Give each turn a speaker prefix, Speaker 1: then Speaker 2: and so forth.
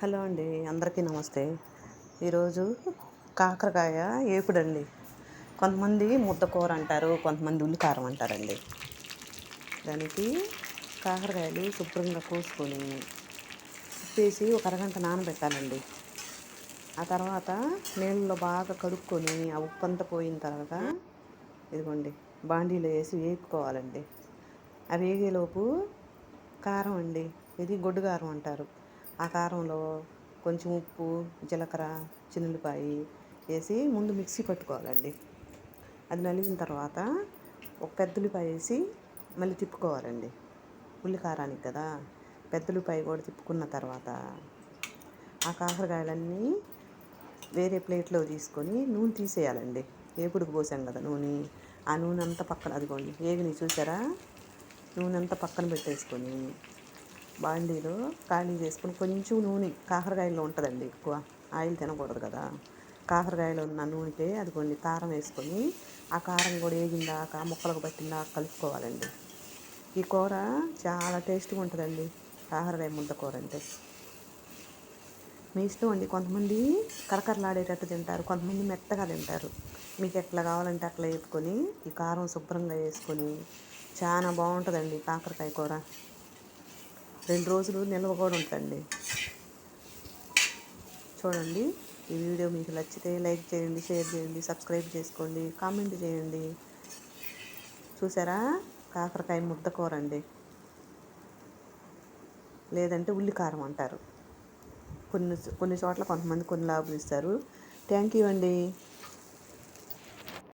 Speaker 1: Hello అండి, అందరికీ నమస్తే. ఈరోజు కాకరకాయ ఏపుడండి. కొంతమంది ముద్దకూర అంటారు, కొంతమంది ఉల్లికారం అంటారండి. దానికి కాకరకాయలు శుభ్రంగా కోసుకొని ఉప్పేసి ఒక అరగంట నానబెట్టాలండి. ఆ తర్వాత నీళ్ళలో బాగా కడుక్కొని ఆ ఉప్పు అంతా పోయిన తర్వాత ఇదిగోండి బాండీలో వేసి వేపుకోవాలండి. ఆ వేగేలోపు కారం అండి, ఇది గొడ్డు కారం అంటారు. ఆ కారంలో కొంచెం ఉప్పు, జీలకర్ర, చిన్నులపాయి వేసి ముందు మిక్సీ పట్టుకోవాలండి. అది నలిగిన తర్వాత ఒక పెద్ద ఉల్లిపాయ వేసి మళ్ళీ తిప్పుకోవాలండి. ఉల్లికారానికి కదా, పెద్ద ఉల్లిపాయ కూడా తిప్పుకున్న తర్వాత ఆ కాకరకాయలన్నీ వేరే ప్లేట్లో తీసుకొని నూనె తీసేయాలండి. ఏపుడుకు పోసాం కదా నూనె, ఆ నూనె అంతా పక్కన అదిగోండి ఏగిని చూసారా, నూనె అంతా పక్కన పెట్టేసుకొని బాండీలో ఖాళీ చేసుకొని కొంచెం నూనె కాకరకాయలో ఉంటుందండి, ఎక్కువ ఆయిల్ తినకూడదు కదా. కాకరకాయలో ఉన్న నూనెకే అదిగోండి కారం వేసుకొని ఆ కారం కూడా వేగిందాక ముక్కలకు పట్టిందాక కలుపుకోవాలండి. ఈ కూర చాలా టేస్ట్గా ఉంటుందండి, కాకరకాయ ముద్ద కూర అంటే. మీ ఇష్టం అండి, కొంతమంది కరకరలాడేటట్టు తింటారు, కొంతమంది మెత్తగా తింటారు. మీకు ఎట్లా కావాలంటే అట్లా వేపుకొని ఈ కారం శుభ్రంగా వేసుకొని చాలా బాగుంటుందండి కాకరకాయ కూర. 2 రోజులు నిల్వ కూడా ఉంటుందండి. చూడండి, ఈ వీడియో మీకు నచ్చితే లైక్ చేయండి, షేర్ చేయండి, సబ్స్క్రైబ్ చేసుకోండి, కామెంట్ చేయండి. చూసారా, కాకరకాయ ముద్ద కూర అండి, లేదంటే ఉల్లికారం అంటారు. కొన్ని చోట్ల కొంతమంది కొన్ని లాభం ఇస్తారు. థ్యాంక్ యూ అండి.